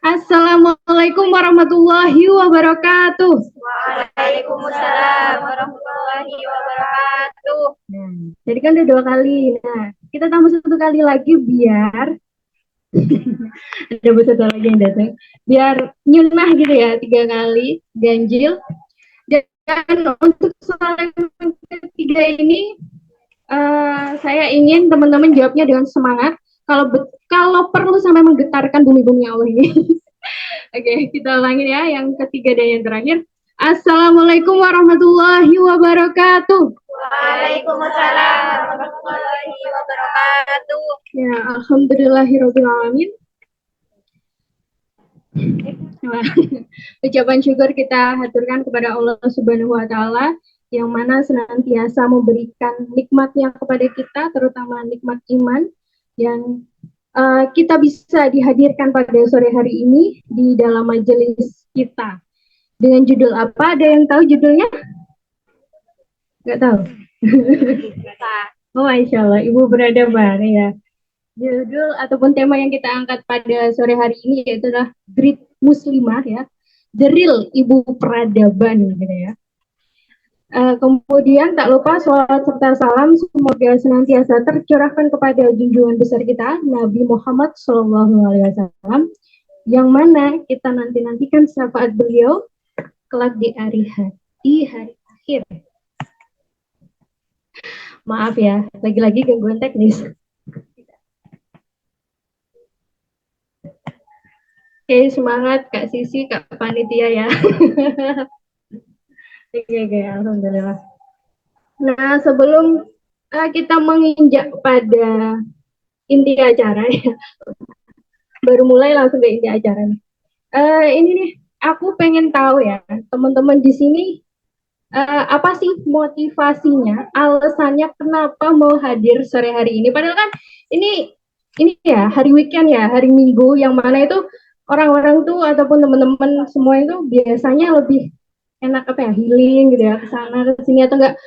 Assalamualaikum warahmatullahi wabarakatuh. Waalaikumsalam warahmatullahi wabarakatuh. Jadi kan udah 2 kali. Nah, kita tambah 1 kali lagi biar ada satu lagi yang datang. Biar nyunah gitu ya, 3 kali ganjil. Dan untuk soal yang ketiga ini, saya ingin teman-teman jawabnya dengan semangat. Kalau perlu sampai menggetarkan bumi-bumi Allah ini. Oke, kita ulangin ya, yang ketiga dan yang terakhir. Assalamualaikum warahmatullahi wabarakatuh. Waalaikumsalam warahmatullahi wabarakatuh. Ya, alhamdulillahirabbil alamin. Ucapan syukur kita haturkan kepada Allah Subhanahu wa taala yang mana senantiasa memberikan nikmatnya kepada kita, terutama nikmat iman yang kita bisa dihadirkan pada sore hari ini di dalam majelis kita. Dengan judul apa? Ada yang tahu judulnya? Nggak tahu. Oh, Masya Allah, Ibu beradaban ya. Judul ataupun tema yang kita angkat pada sore hari ini yaitu adalah Grit Muslimah ya, The Real Ibu Peradaban gitu ya. Kemudian tak lupa sholawat serta salam semoga senantiasa tercurahkan kepada junjungan besar kita Nabi Muhammad SAW, yang mana kita nantikan syafaat beliau kelak di hari akhir. Maaf ya, lagi-lagi gangguan teknis. Oke, semangat Kak Sisi, Kak Panitia ya. Oke, alhamdulillah. Nah, sebelum kita menginjak pada inti acara ya, baru mulai langsung ke inti acara nih. Ini nih, aku pengen tahu ya, teman-teman di sini apa sih motivasinya, alasannya kenapa mau hadir sore hari ini? Padahal kan ini ya hari weekend ya, hari Minggu yang mana itu orang-orang tuh ataupun teman-teman semua itu biasanya lebih enak apa ya, healing gitu ya, ke sana ke sini atau enggak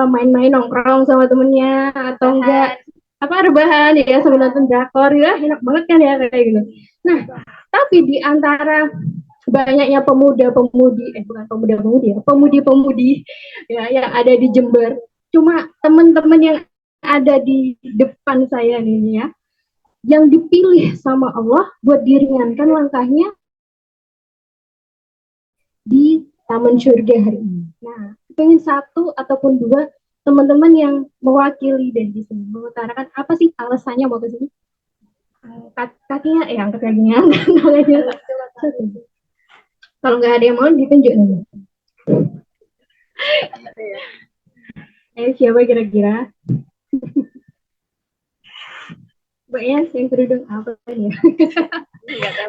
main-main nongkrong sama temennya atau enggak apa rebahan ya sambil nonton drakor ya, enak banget kan ya kayak gitu. Nah, tapi di antara banyaknya pemuda-pemudi bukan pemuda-pemudi ya, pemudi-pemudi ya yang ada di Jember. Cuma teman-teman yang ada di depan saya nih ya, yang dipilih sama Allah buat diringankan langkahnya di Taman Surga hari ini. Nah, pengen satu ataupun dua teman-teman yang mewakili dan di sini mengutarakan apa sih alasannya mau ke sini. Kakinya angkat kakinya. Kalau nggak ada yang mau ditunjuk nih. Siapa kira-kira? Mbaknya yang kerudung apa ya?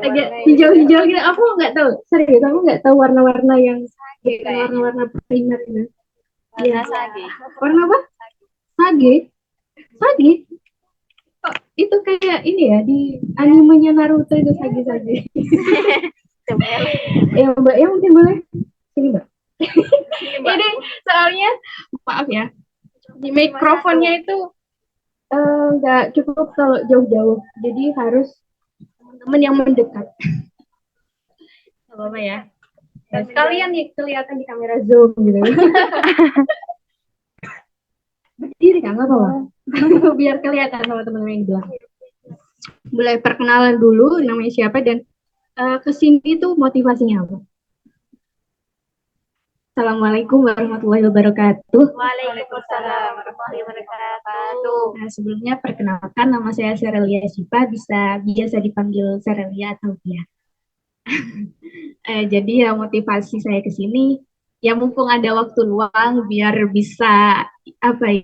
Agak hijau-hijau gitu. Aku nggak tahu. Serius, aku nggak tahu warna-warna yang warna-warna primer gitu. Warna sage. Warna apa? Sage. Sage. Oh, itu kayak ini ya di animenya Naruto itu sage-sage. Ya Mbak, ya mungkin boleh. Sini Mbak. Ini soalnya maaf ya, di mikrofonnya itu nggak cukup kalau jauh-jauh, jadi harus teman-teman yang mendekat. Gak apa-apa ya. Dan sekalian nih kelihatan di kamera zoom gitu. Berdiri kan nggak apa-apa. Biar kelihatan sama teman-teman yang di belakang. Mulai perkenalan dulu namanya siapa dan kesini tuh motivasinya apa. Assalamualaikum warahmatullahi wabarakatuh. Waalaikumsalam warahmatullahi wabarakatuh. Nah, sebelumnya perkenalkan nama saya Serelia Sipa, biasa dipanggil Serelia atau Tia. Jadi ya motivasi saya ke sini ya mumpung ada waktu luang biar bisa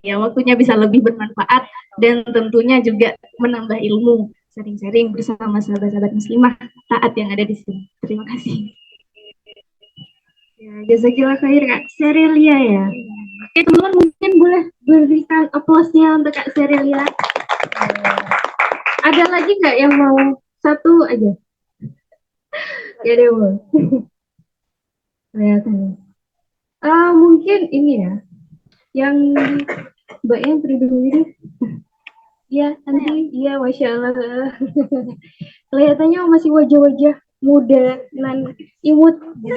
waktunya bisa lebih bermanfaat dan tentunya juga menambah ilmu, sering-sering bersama sahabat-sahabat muslimah taat yang ada di sini. Terima kasih. Ya, jazakillah khair Kak Serelia ya. Oke teman-teman, mungkin boleh berikan aplausnya untuk Kak Serelia. Ada lagi nggak yang mau satu aja? Ya deh Bu. Kelihatan. Mungkin ini ya, yang Mbak yang kerudung ini. Iya, nanti iya, masya Allah. Kelihatannya masih wajah-wajah muda nan imut gitu.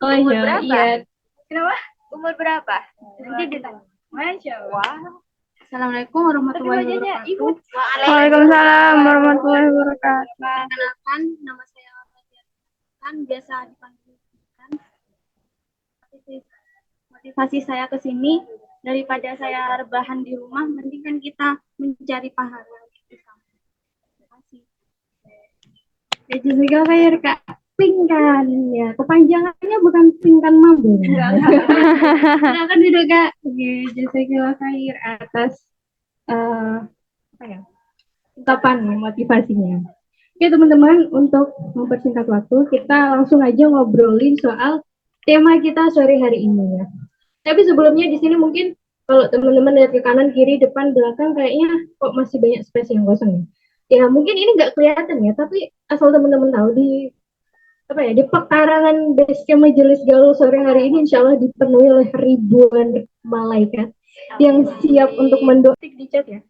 Oh Umur iya, berapa? iya. Kenapa? Umur berapa? Nanti ditanya. Masya Allah. Assalamualaikum warahmatullahi wabarakatuh. Waalaikumsalam warahmatullahi wabarakatuh. Perkenalkan, nama saya Kan biasa dipanggil Kan. Motivasi saya ke sini daripada saya rebahan di rumah, mending kan kita mencari pahala. Terima kasih. Ya juga kayak Kak Pingkan ya. Kepanjangannya bukan Pingkan Mambo. Silakan duduk Kak. Oke, jazakallah khair atas apa ya? Ungkapan motivasinya. Oke teman-teman, untuk mempersingkat waktu, kita langsung aja ngobrolin soal tema kita sore hari ini ya. Tapi sebelumnya di sini mungkin kalau teman-teman lihat ke kanan, kiri, depan, belakang, kayaknya kok masih banyak space yang kosong ya. Ya mungkin ini nggak kelihatan ya, tapi asal teman-teman tahu di apa ya, di pekarangan basecamp Majelis Gaul sore hari ini insya Allah dipenuhi oleh ribuan malaikat yang siap untuk mendoakan di chat ya.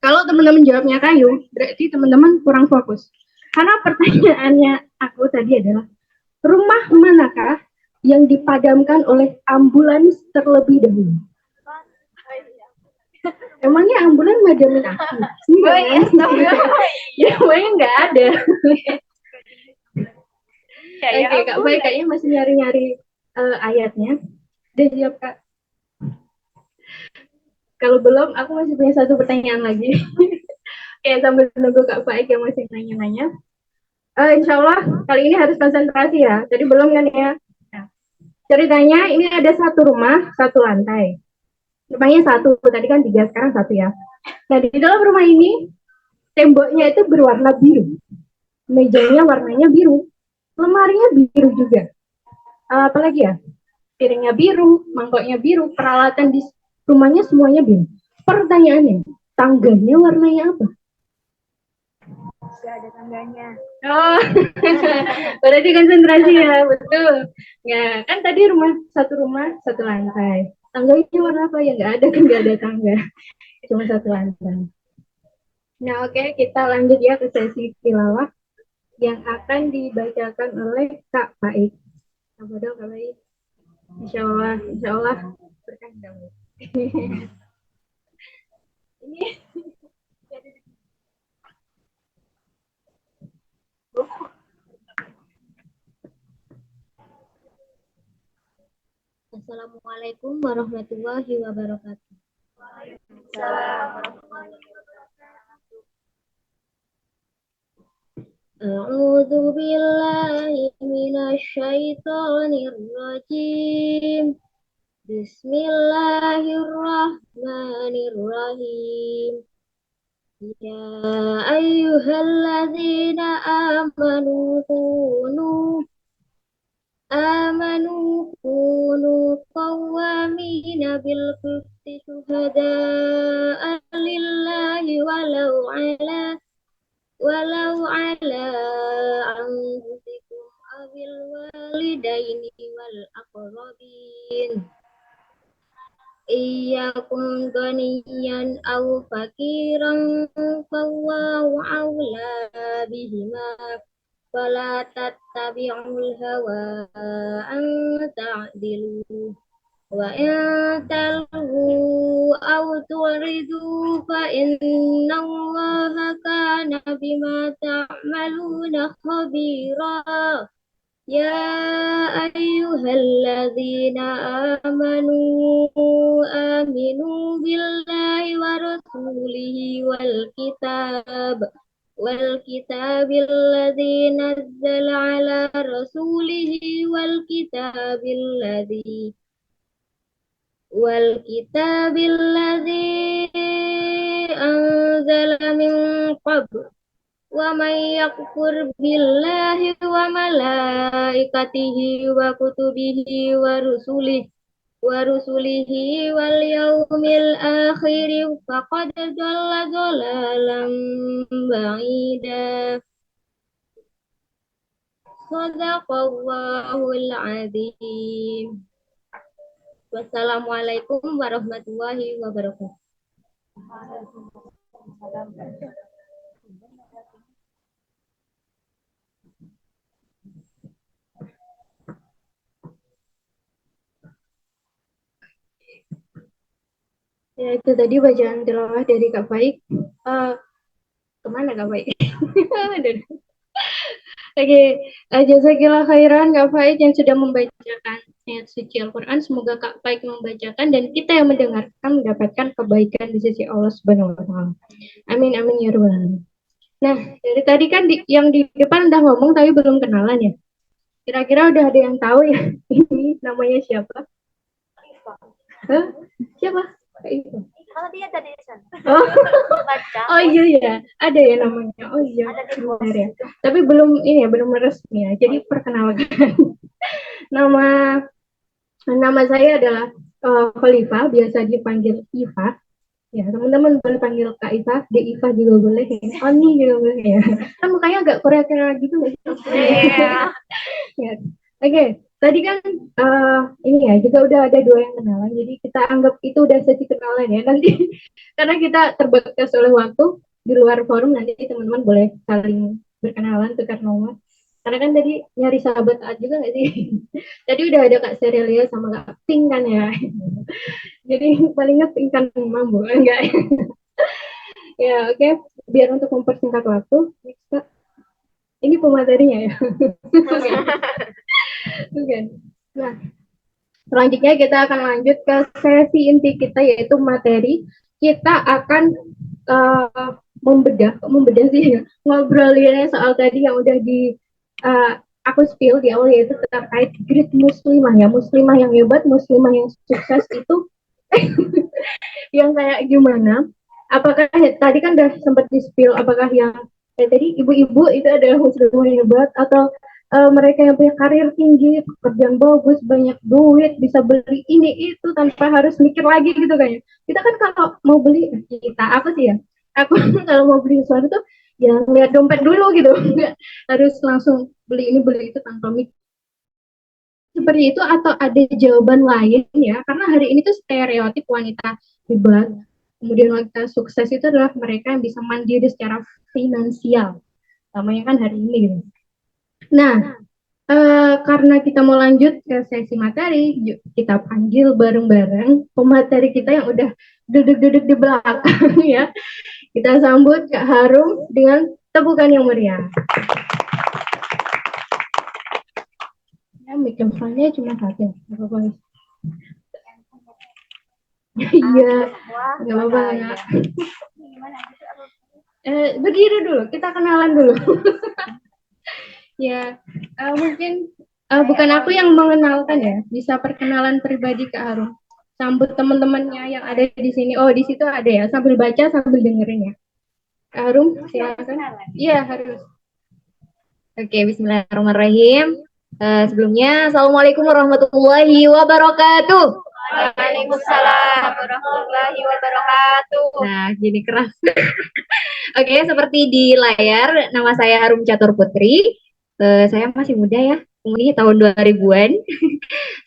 Kalau teman-teman jawabnya kayu, berarti teman-teman kurang fokus. Karena pertanyaannya aku tadi adalah, rumah manakah yang dipadamkan oleh ambulans terlebih dahulu? Emangnya ambulans madamin aku? Enggak, ya emangnya nggak ada. Oke, Kak Baik kayaknya masih nyari-nyari ayatnya. Udah siap, Kak? Kalau belum, aku masih punya satu pertanyaan lagi. Oke, sambil menunggu Kak Baik yang masih nanya-nanya. Insya Allah kali ini harus konsentrasi ya. Tadi belum kan ya? Nah, ceritanya ini ada satu rumah, satu lantai. Rumahnya satu, tadi kan 3, sekarang 1 ya. Nah, di dalam rumah ini, temboknya itu berwarna biru. Mejanya warnanya biru. Lemarinya biru juga. Apalagi ya? Piringnya biru, mangkoknya biru, peralatan di rumahnya semuanya biru. Pertanyaannya, tangganya warnanya apa? Gak ada tangganya. Oh, berarti konsentrasi ya, betul. Ya, kan tadi satu rumah, satu lantai. Tangganya warna apa ya? Nggak ada kan, nggak ada tangga. Cuma satu lantai. Nah, oke, kita lanjut ya ke sesi tilawah yang akan dibacakan oleh Kak Baik. Apa dong, Kak Baik? Insya Allah berkah dong. Ini Assalamualaikum warahmatullahi wabarakatuh. A'udzu billahi minasy syaithanir rajim. Bismillahirrahmanirrahim. Ya ayyuhalladzina amanu qawwamina bil qisti syuhada'a lillahi walau ala anfusikum awil walidaini wal aqrabin iyyakum ghaniyan aw fakiran fallahu awla bihima fala tattabi'ul hawa an ta'dilu wa in talhu aw tu'ridu fa innallaha kana bima ta'maluna khabira. Ya ayyuhalladzina aminu billahi wa rasulihi wal kitabil ladzi nazzala ala rasulihi wal kitabil ladzi anzala min qabl. Wa may yakfur billahi wa malaikatihi wa kutubihi wa rusulihi wal yaumil akhir faqad dhalla dhalalan ba'ida. Shadaqallahul azim. Wassalamualaikum warahmatullahi wabarakatuh. Ya itu tadi bacaan tilawah dari Kak Faik. Kemana Kak Faik? Oke, jazakillah khairan Kak Faik yang sudah membacakan ayat suci Al-Quran. Semoga Kak Faik membacakan dan kita yang mendengarkan mendapatkan kebaikan di sisi Allah Subhanahu wa Ta'ala. Amin amin ya rabbal alamin. Nah, dari tadi kan yang di depan udah ngomong tapi belum kenalan ya. Kira-kira udah ada yang tahu ya ini namanya siapa? Hah? Siapa? Kak Iva. Kalau dia tadi di sana. Oh. Baca. Oh iya ya, ada ya namanya. Oh iya, benar ya. Tapi belum ini ya, belum resmi ya. Jadi perkenalkan. nama nama saya adalah Khalifa, biasa dipanggil Iva. Ya, teman-teman boleh panggil Kak Iva, De Iva juga boleh ya. Oni juga boleh ya. Kan mukanya agak Korea-Korea gitu nggak sih? Ya. Oke, tadi kan ini ya juga udah ada 2 yang kenalan, jadi kita anggap itu udah sesi kenalan ya. Nanti karena kita terbatas oleh waktu di luar forum, nanti teman-teman boleh saling berkenalan, tukar nomor. Karena kan tadi nyari sahabat saat juga nggak sih? Tadi udah ada Kak Serelia sama Kak Pink kan ya. Jadi palingnya Pink kan mampu enggak? Ya oke, biar untuk mempersingkat waktu, Kak, ini pematerinya ya. Bukan. Nah, selanjutnya kita akan lanjut ke sesi inti kita yaitu materi. Kita akan membedah sih ya, ngobrolinnya soal tadi yang udah di aku spill di awal yaitu terkait grit muslimah ya, muslimah yang hebat, muslimah yang sukses itu yang kayak gimana? Apakah tadi kan udah sempat di spill apakah yang tadi ibu-ibu itu adalah muslimah yang hebat atau mereka yang punya karir tinggi, pekerjaan bagus, banyak duit, bisa beli ini itu tanpa harus mikir lagi gitu kan ya. Kita kan kalau mau beli, aku sih ya, aku kalau mau beli sesuatu tuh ya lihat dompet dulu gitu, nggak harus langsung beli ini beli itu tanpa mikir. Seperti itu atau ada jawaban lain ya, karena hari ini tuh stereotip wanita hebat, kemudian wanita sukses itu adalah mereka yang bisa mandiri secara finansial. Namanya kan hari ini gitu. Nah, karena kita mau lanjut ke sesi materi, yuk kita panggil bareng-bareng pemateri kita yang udah duduk-duduk di belakang ya. Kita sambut Kak Harum dengan tepukan yang meriah. Ya, mikrofonnya cuma satu, nggak apa-apa. Iya, nggak apa-apa ya. Berdiri dulu, kita kenalan dulu. Ya, mungkin bukan aku yang mengenalkan ya, bisa perkenalan pribadi Kak Harum. Sambut teman-temannya yang ada di sini. Oh, di situ ada ya, sambil baca sambil dengerin ya. Kak Harum, silakan. Iya, harus. Oke, bismillahirrahmanirrahim. Sebelumnya, Assalamualaikum warahmatullahi wabarakatuh. Waalaikumsalam warahmatullahi wabarakatuh. Nah, gini keras. Oke, seperti di layar, nama saya Harum Catur Putri. Saya masih muda ya, umurnya tahun 2000-an.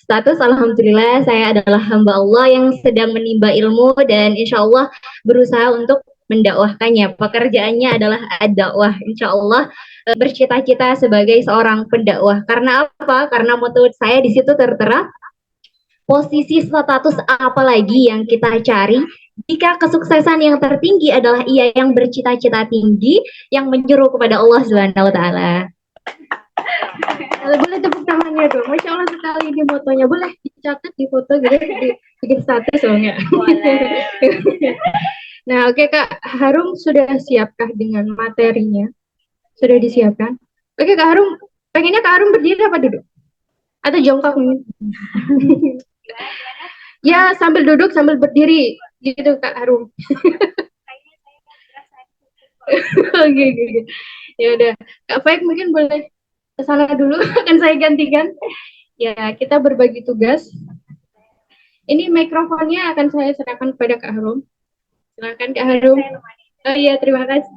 Status alhamdulillah saya adalah hamba Allah yang sedang menimba ilmu dan insya Allah berusaha untuk mendakwahkannya. Pekerjaannya adalah ad-dakwah. Insya Allah bercita-cita sebagai seorang pendakwah. Karena apa? Karena moto saya di situ tertera posisi status apa lagi yang kita cari jika kesuksesan yang tertinggi adalah ia yang bercita-cita tinggi yang menyeru kepada Allah Subhanahu wa Ta'ala. Boleh tepuk tangannya dong. Masya Allah sekali ini fotonya. Boleh dicatat di foto gitu, bikin status loh nggak? Nah, oke Kak Harum, sudah siapkah dengan materinya? Sudah disiapkan? Oke Kak Harum, pengennya Kak Harum berdiri apa duduk? Atau jongkok nih? Ya, sambil duduk sambil berdiri gitu Kak Harum. Oke. Ya udah, Kak Faik mungkin boleh ke sana dulu, akan saya gantikan. Ya, kita berbagi tugas. Ini mikrofonnya akan saya serahkan kepada Kak Harum. Silakan Kak Harum. Oh iya, terima kasih.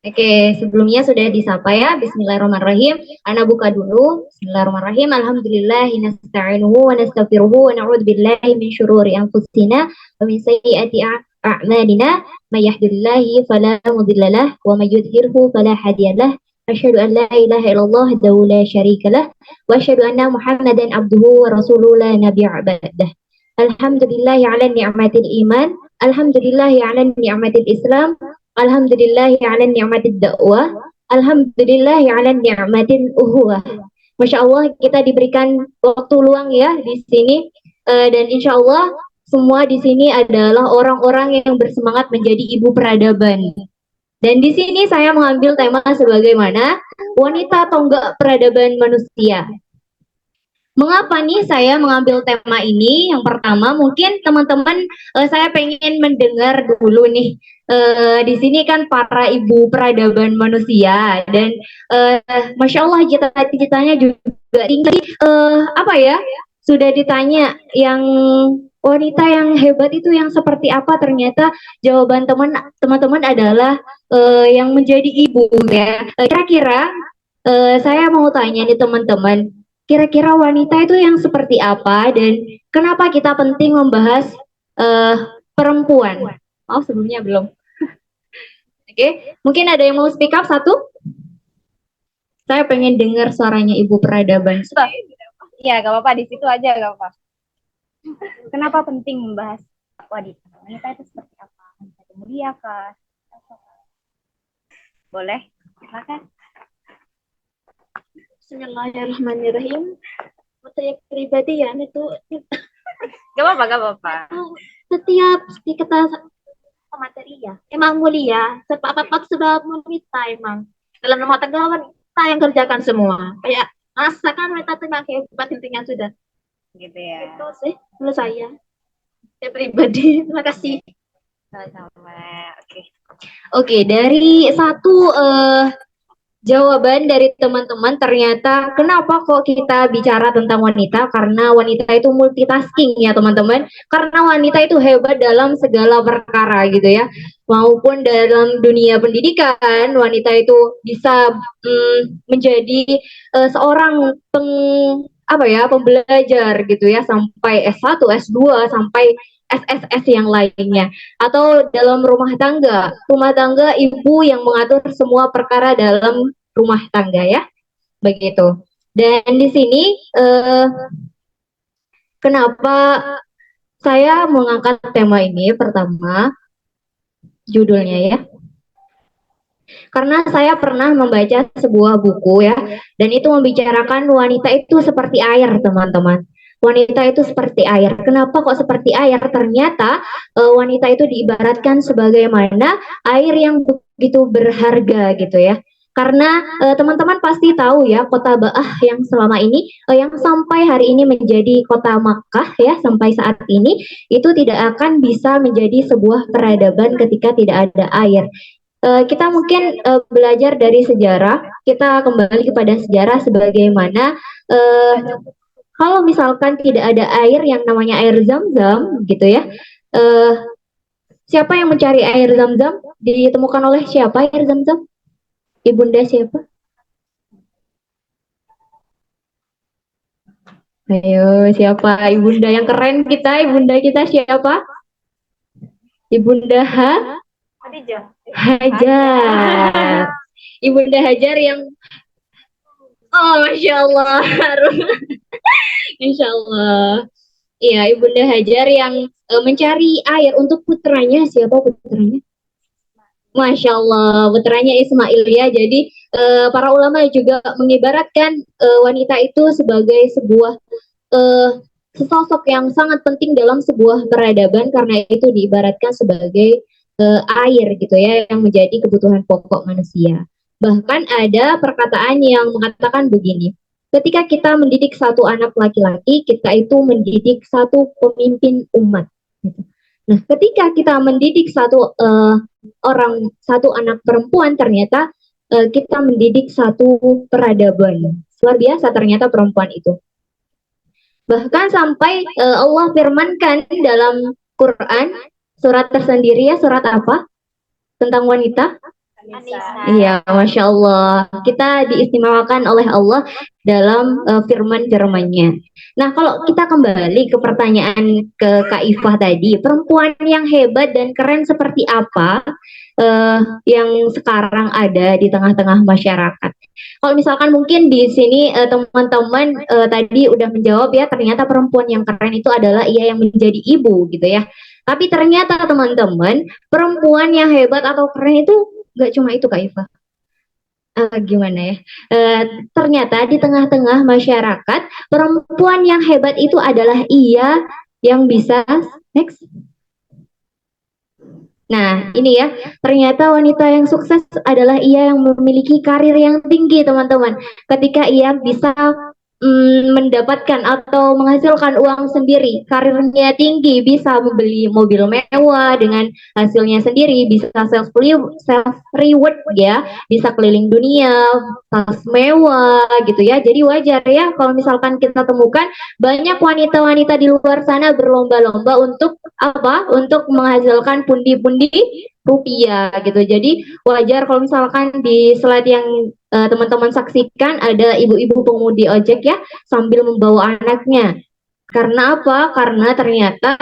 Oke, sebelumnya sudah disapa ya. Bismillahirrahmanirrahim. Ana buka dulu. Bismillahirrahmanirrahim. Alhamdulillah nasta'inuhu wa nastaghfiruhu wa na'udzu billahi min syururi anfusina wa min sayyiati أعمالنا من يهد الله فلا مضل له ومن يضلله فلا هادي له أشهد أن لا إله إلا الله وحده لا شريك له وأشهد أن محمدا عبده ورسوله لا نبي بعده الحمد لله على نعمة الإيمان الحمد لله على نعمة الإسلام الحمد لله على نعمة الدعوة الحمد لله على نعمة الأخوة. Masya Allah kita diberikan waktu luang ya di sini dan insya Allah semua di sini adalah orang-orang yang bersemangat menjadi ibu peradaban. Dan di sini saya mengambil tema sebagaimana wanita tonggak peradaban manusia. Mengapa nih saya mengambil tema ini? Yang pertama mungkin teman-teman saya pengen mendengar dulu nih di sini kan para ibu peradaban manusia dan masya Allah cita-citanya juga tinggi. Apa ya? Sudah ditanya yang wanita yang hebat itu yang seperti apa? Ternyata jawaban teman-teman adalah yang menjadi ibu ya. Kira-kira saya mau tanya nih teman-teman. Kira-kira wanita itu yang seperti apa dan kenapa kita penting membahas perempuan? Oh, sebelumnya belum. Oke, mungkin ada yang mau speak up satu? Saya pengen dengar suaranya ibu peradaban. Iya, gak apa-apa, di situ aja gak apa-apa. Kenapa penting membahas wanita? Wanita itu seperti apa? Wanita itu mulia kah? Boleh, silakan. Bismillahirrahmanirrahim. Saya pribadi ya itu Gak apa-apa, gak apa-apa. setiap kita Materi ya. emang mulia, sebab wanita emang dalam rumah tangga wanita yang kerjakan semua. Kayak masakan wanita tengah hebat intinya sudah. Gitu ya. Itu sih menurut saya. Saya pribadi. Terima kasih. Sama-sama. Oke. Oke, dari satu jawaban dari teman-teman ternyata kenapa kok kita bicara tentang wanita? Karena wanita itu multitasking ya teman-teman. Karena wanita itu hebat dalam segala perkara gitu ya. Maupun dalam dunia pendidikan, wanita itu bisa menjadi seorang pembelajar gitu ya sampai S1, S2 sampai SSS yang lainnya. Atau dalam rumah tangga ibu yang mengatur semua perkara dalam rumah tangga ya, begitu. Dan di sini kenapa saya mengangkat tema ini? Pertama, judulnya ya, karena saya pernah membaca sebuah buku ya, dan itu membicarakan wanita itu seperti air teman-teman. Wanita itu seperti air. Kenapa kok seperti air? Ternyata wanita itu diibaratkan sebagaimana air yang begitu berharga gitu ya. Karena teman-teman pasti tahu ya kota Ba'ah yang selama ini yang sampai hari ini menjadi kota Makkah ya sampai saat ini itu tidak akan bisa menjadi sebuah peradaban ketika tidak ada air. Kita mungkin belajar dari sejarah, kita kembali kepada sejarah sebagaimana kalau misalkan tidak ada air yang namanya air zam-zam gitu ya, siapa yang mencari air zam-zam? Ditemukan oleh siapa air zam-zam? Ibunda siapa? Ayo, siapa ibunda yang keren kita? Ibunda kita siapa? Ibunda Hajar. Ibunda Hajar yang Masya Allah. Insya Allah. Iya, Ibunda Hajar yang mencari air untuk putranya. Siapa putranya? Masya Allah, putranya Ismail ya. Jadi para ulama juga mengibaratkan wanita itu sebagai sebuah sosok yang sangat penting dalam sebuah peradaban karena itu diibaratkan sebagai air gitu ya yang menjadi kebutuhan pokok manusia. Bahkan ada perkataan yang mengatakan begini, ketika kita mendidik satu anak laki-laki, kita itu mendidik satu pemimpin umat. Gitu. Nah, ketika kita mendidik satu anak perempuan, ternyata kita mendidik satu peradaban. Luar biasa ternyata perempuan itu. Bahkan sampai Allah firmankan dalam Quran, surat tersendiri ya, surat apa? Tentang wanita? Anissa. Iya, Masya Allah. Kita diistimewakan oleh Allah dalam firman-firmannya. Nah, kalau kita kembali ke pertanyaan ke Kak Ifah tadi, perempuan yang hebat dan keren seperti apa yang sekarang ada di tengah-tengah masyarakat? Kalau misalkan mungkin di sini teman-teman tadi udah menjawab ya, ternyata perempuan yang keren itu adalah ia yang menjadi ibu gitu ya. Tapi ternyata teman-teman, perempuan yang hebat atau keren itu nggak cuma itu Kak Iva. Gimana ya? Ternyata di tengah-tengah masyarakat, perempuan yang hebat itu adalah ia yang bisa next. Nah, ini ya, ternyata wanita yang sukses adalah ia yang memiliki karir yang tinggi, teman-teman. Ketika ia bisa mendapatkan atau menghasilkan uang sendiri, karirnya tinggi, bisa membeli mobil mewah dengan hasilnya sendiri, bisa self reward ya, bisa keliling dunia, tas mewah gitu ya. Jadi wajar ya kalau misalkan kita temukan banyak wanita-wanita di luar sana berlomba-lomba untuk apa? Untuk menghasilkan pundi-pundi rupiah gitu. Jadi wajar kalau misalkan di slide yang teman-teman saksikan ada ibu-ibu pengumudi ojek ya sambil membawa anaknya. Karena apa? Karena ternyata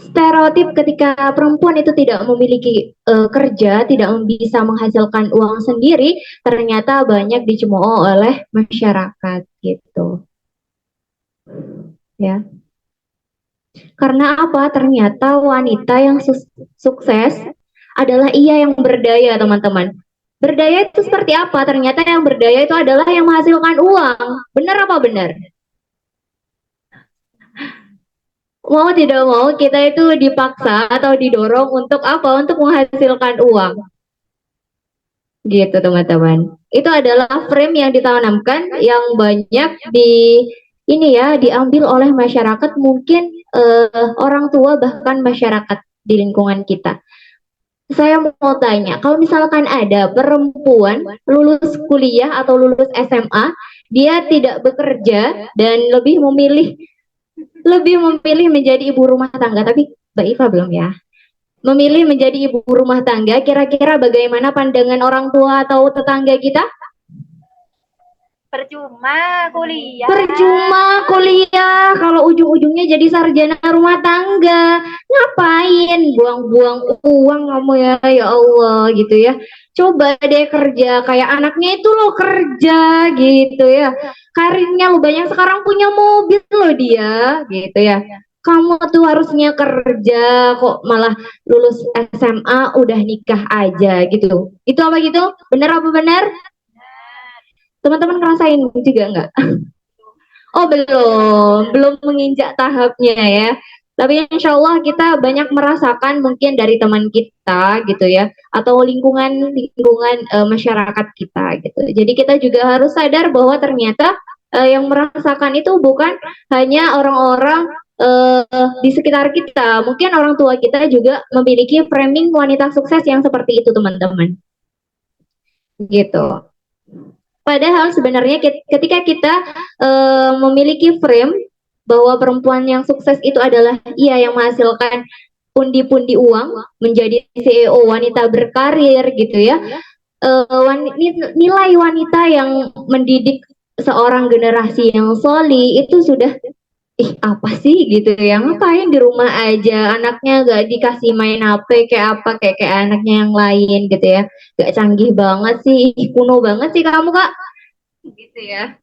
stereotip ketika perempuan itu tidak memiliki kerja, tidak bisa menghasilkan uang sendiri, ternyata banyak dicemooh oleh masyarakat gitu. Ya. Karena apa? Ternyata wanita yang sukses adalah ia yang berdaya, teman-teman. Berdaya itu seperti apa? Ternyata yang berdaya itu adalah yang menghasilkan uang. Benar apa benar? Mau tidak mau kita itu dipaksa atau didorong untuk apa? Untuk menghasilkan uang. Gitu teman-teman. Itu adalah frame yang ditanamkan yang banyak ini ya diambil oleh masyarakat, mungkin orang tua bahkan masyarakat di lingkungan kita. Saya mau tanya, kalau misalkan ada perempuan lulus kuliah atau lulus SMA, dia tidak bekerja dan lebih memilih menjadi ibu rumah tangga, tapi Mbak Iva belum ya. Memilih menjadi ibu rumah tangga, kira-kira bagaimana pandangan orang tua atau tetangga kita? Percuma kuliah. Percuma kuliah kalau ujung-ujungnya jadi sarjana rumah tangga. Ngapain buang-buang uang kamu ya Allah gitu ya. Coba deh kerja kayak anaknya itu loh, kerja gitu ya. Karirnya lo banyak, sekarang punya mobil loh dia gitu ya. Kamu tuh harusnya kerja, kok malah lulus SMA udah nikah aja gitu. Itu apa gitu? Bener apa bener? Teman-teman ngerasain juga nggak? Oh belum menginjak tahapnya ya. Tapi insya Allah kita banyak merasakan mungkin dari teman kita gitu ya, atau lingkungan masyarakat kita gitu. Jadi kita juga harus sadar bahwa ternyata yang merasakan itu bukan hanya orang-orang di sekitar kita. Mungkin orang tua kita juga memiliki framing wanita sukses yang seperti itu teman-teman. Gitu. Padahal sebenarnya ketika kita memiliki frame bahwa perempuan yang sukses itu adalah ia yang menghasilkan pundi-pundi uang, menjadi CEO wanita berkarir gitu ya. Nilai wanita yang mendidik seorang generasi yang soli itu sudah apa sih gitu ya, ngapain di rumah aja, anaknya gak dikasih main HP kayak apa kayak anaknya yang lain gitu ya, gak canggih banget sih, kuno banget sih kamu kak gitu ya.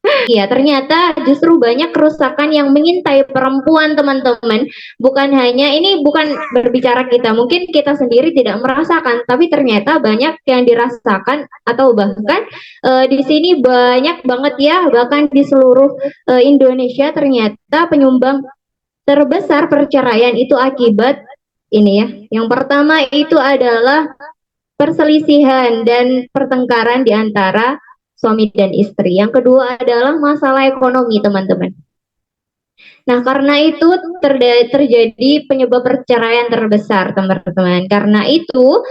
Iya, ternyata justru banyak kerusakan yang mengintai perempuan teman-teman. Bukan hanya ini, bukan berbicara kita, mungkin kita sendiri tidak merasakan, tapi ternyata banyak yang dirasakan atau bahkan di sini banyak banget ya, bahkan di seluruh Indonesia ternyata penyumbang terbesar perceraian itu akibat ini ya. Yang pertama itu adalah perselisihan dan pertengkaran di antara suami dan istri. Yang kedua adalah masalah ekonomi, teman-teman. Nah, karena itu terjadi penyebab perceraian terbesar, teman-teman. Karena itu,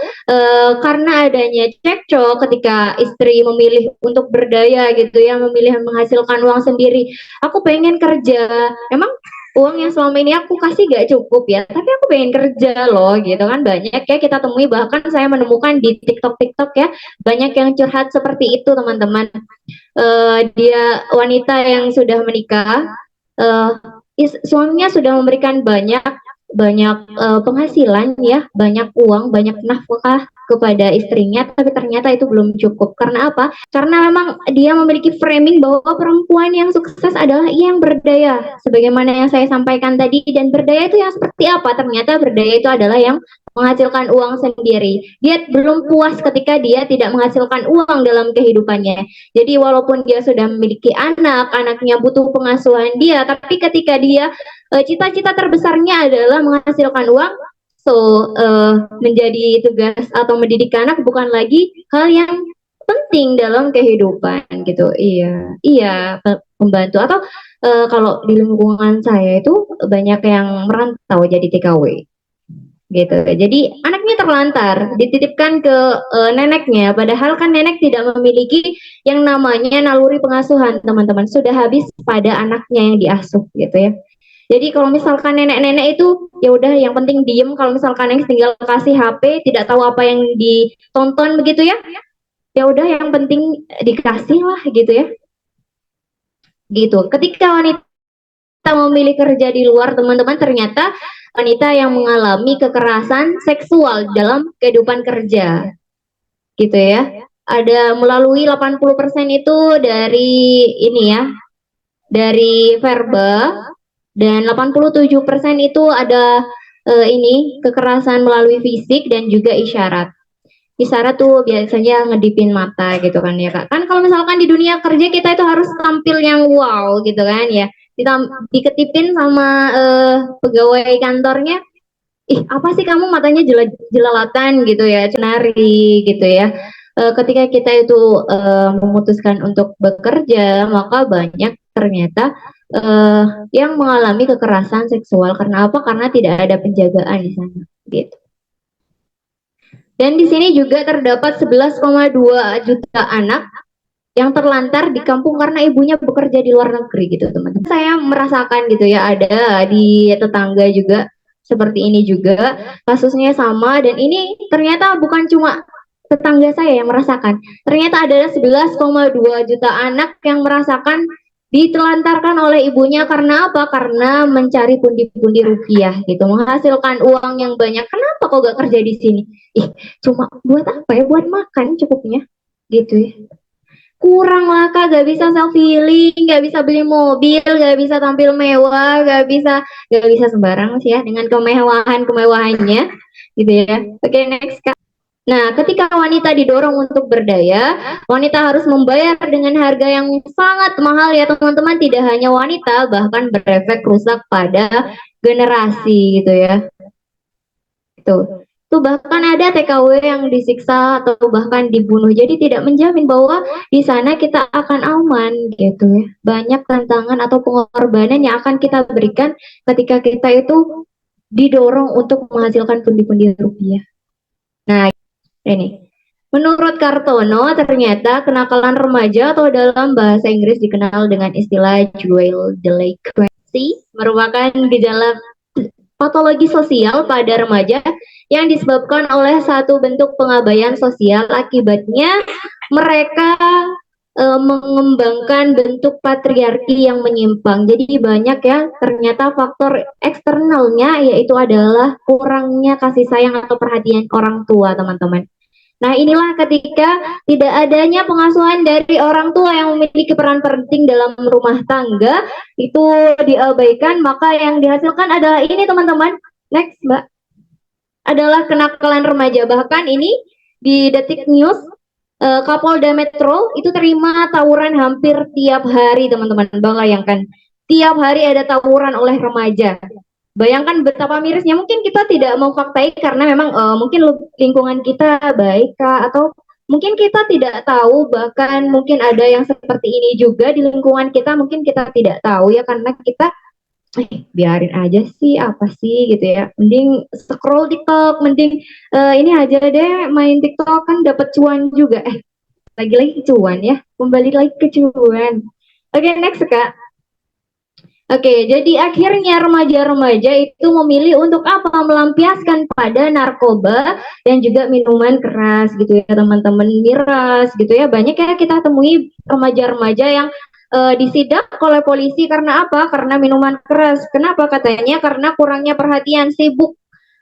karena adanya cekcok ketika istri memilih untuk berdaya gitu ya, memilih menghasilkan uang sendiri. Aku pengen kerja. Emang uang yang selama ini aku kasih gak cukup ya, tapi aku pengen kerja loh gitu kan. Banyak ya kita temui, bahkan saya menemukan di TikTok ya, banyak yang curhat seperti itu teman-teman. Dia wanita yang sudah menikah, uh, suaminya sudah memberikan banyak banyak penghasilan ya, banyak uang, banyak nafkah kepada istrinya, tapi ternyata itu belum cukup. Karena apa? Karena memang dia memiliki framing bahwa perempuan yang sukses adalah ia yang berdaya, sebagaimana yang saya sampaikan tadi. Dan berdaya itu yang seperti apa? Ternyata berdaya itu adalah yang menghasilkan uang sendiri. Dia belum puas ketika dia tidak menghasilkan uang dalam kehidupannya. Jadi walaupun dia sudah memiliki anak, anaknya butuh pengasuhan dia, tapi ketika dia cita-cita terbesarnya adalah menghasilkan uang, so menjadi tugas atau mendidik anak bukan lagi hal yang penting dalam kehidupan gitu. Iya, membantu. Atau kalau di lingkungan saya itu banyak yang merantau jadi TKW gitu. Jadi anaknya terlantar, dititipkan ke neneknya, padahal kan nenek tidak memiliki yang namanya naluri pengasuhan, teman-teman. Sudah habis pada anaknya yang diasuh gitu ya. Jadi kalau misalkan nenek-nenek itu ya udah yang penting diem, kalau misalkan yang tinggal kasih HP, tidak tahu apa yang ditonton begitu ya. Ya udah yang penting dikasih lah gitu ya. Gitu. Ketika wanita memilih kerja di luar, teman-teman, ternyata wanita yang mengalami kekerasan seksual dalam kehidupan kerja. Gitu ya. Ada melalui 80% itu dari ini ya, dari verbal, dan 87% itu ada ini kekerasan melalui fisik dan juga isyarat. Isyarat tuh biasanya ngedipin mata gitu kan ya Kak. Kan kalau misalkan di dunia kerja kita itu harus tampil yang wow gitu kan ya. Diketipin sama pegawai kantornya, ih apa sih kamu matanya jelalatan gitu ya, cenari gitu ya. Ketika kita itu memutuskan untuk bekerja, maka banyak ternyata yang mengalami kekerasan seksual. Karena apa? Karena tidak ada penjagaan di sana gitu. Dan di sini juga terdapat 11,2 juta anak yang terlantar di kampung karena ibunya bekerja di luar negeri gitu teman-teman. Saya merasakan gitu ya, ada di tetangga juga seperti ini juga, kasusnya sama. Dan ini ternyata bukan cuma tetangga saya yang merasakan, ternyata ada 11,2 juta anak yang merasakan ditelantarkan oleh ibunya. Karena apa? Karena mencari pundi-pundi rupiah gitu, menghasilkan uang yang banyak. Kenapa kok gak kerja di sini? Cuma buat apa ya? Buat makan cukupnya gitu ya. Kurang lah Kak, gak bisa self healing, gak bisa beli mobil, gak bisa tampil mewah, gak bisa sembarang sih ya dengan kemewahannya gitu ya. Oke, next Kak. Nah, ketika wanita didorong untuk berdaya, wanita harus membayar dengan harga yang sangat mahal ya teman-teman. Tidak hanya wanita, bahkan berefek rusak pada generasi gitu ya. Itu bahkan ada TKW yang disiksa atau bahkan dibunuh. Jadi tidak menjamin bahwa di sana kita akan aman gitu ya. Banyak tantangan atau pengorbanan yang akan kita berikan ketika kita itu didorong untuk menghasilkan pundi-pundi rupiah. Nah, ini menurut Kartono, ternyata kenakalan remaja atau dalam bahasa Inggris dikenal dengan istilah juvenile delinquency merupakan gejala patologi sosial pada remaja yang disebabkan oleh satu bentuk pengabaian sosial. Akibatnya mereka mengembangkan bentuk patriarki yang menyimpang. Jadi banyak ya ternyata faktor eksternalnya, yaitu adalah kurangnya kasih sayang atau perhatian orang tua teman-teman. Nah inilah ketika tidak adanya pengasuhan dari orang tua yang memiliki peran penting dalam rumah tangga itu diabaikan, maka yang dihasilkan adalah ini teman-teman. Next Mbak. Adalah kenakalan remaja. Bahkan ini di Detik News, Kapolda Metro itu terima tawuran hampir tiap hari teman-teman. Bayangkan, tiap hari ada tawuran oleh remaja. Bayangkan betapa mirisnya. Mungkin kita tidak mau faktai karena memang mungkin lingkungan kita baik Kak, atau mungkin kita tidak tahu, bahkan mungkin ada yang seperti ini juga di lingkungan kita, mungkin kita tidak tahu ya karena kita biarin aja sih, apa sih gitu ya, mending scroll TikTok, mending ini aja deh main TikTok kan dapat cuan juga. Lagi-lagi cuan ya, kembali lagi ke cuan. Oke, next Kak. Oke, jadi akhirnya remaja-remaja itu memilih untuk apa? Melampiaskan pada narkoba dan juga minuman keras gitu ya teman-teman, miras gitu ya. Banyak ya kita temui remaja-remaja yang disidak oleh polisi karena apa? Karena minuman keras. Kenapa katanya? Karena kurangnya perhatian, sibuk.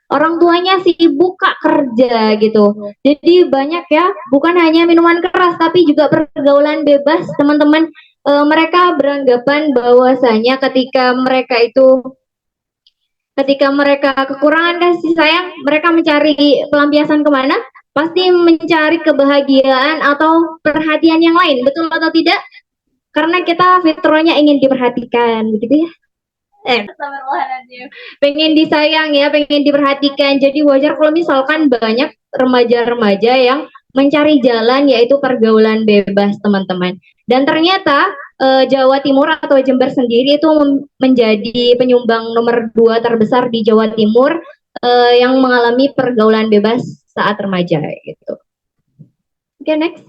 Orang tuanya sibuk kak kerja gitu. Jadi banyak ya, bukan hanya minuman keras tapi juga pergaulan bebas teman-teman. Mereka beranggapan bahwasanya ketika mereka kekurangan kasih sayang, mereka mencari pelampiasan kemana? Pasti mencari kebahagiaan atau perhatian yang lain, betul atau tidak? Karena kita fitrahnya ingin diperhatikan, begitu ya? Pengen disayang ya, pengen diperhatikan. Jadi wajar kalau misalkan banyak remaja-remaja yang mencari jalan yaitu pergaulan bebas teman-teman. Dan ternyata Jawa Timur atau Jember sendiri itu menjadi penyumbang nomor 2 terbesar di Jawa Timur yang mengalami pergaulan bebas saat remaja gitu. Oke, next.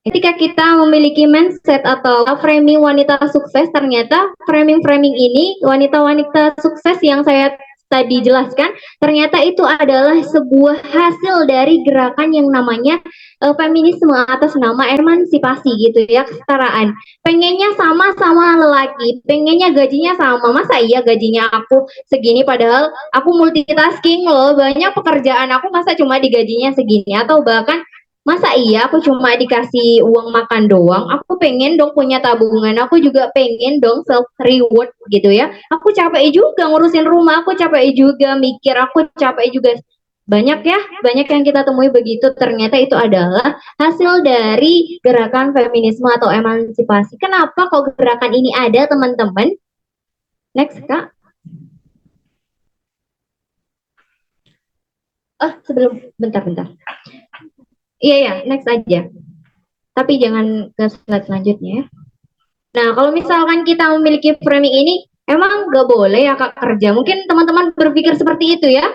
Ketika kita memiliki mindset atau framing wanita sukses, ternyata framing-framing ini wanita-wanita sukses yang saya tadi jelaskan, ternyata itu adalah sebuah hasil dari gerakan yang namanya feminisme atas nama emansipasi gitu ya, kesetaraan. Pengennya sama-sama lelaki, pengennya gajinya sama. Masa iya gajinya aku segini padahal aku multitasking loh, banyak pekerjaan aku masa cuma digajinya segini atau bahkan masa iya aku cuma dikasih uang makan doang? Aku pengen dong punya tabungan, aku juga pengen dong self reward gitu ya. Aku capek juga ngurusin rumah, aku capek juga mikir, aku capek juga. Banyak ya, banyak yang kita temui begitu. Ternyata itu adalah hasil dari gerakan feminisme atau emansipasi. Kenapa kok gerakan ini ada, teman-teman? Next, Kak. Bentar. Iya ya, next aja. Tapi jangan ke slide selanjutnya ya. Nah, kalau misalkan kita memiliki framing ini, emang nggak boleh ya Kak kerja? Mungkin teman-teman berpikir seperti itu ya.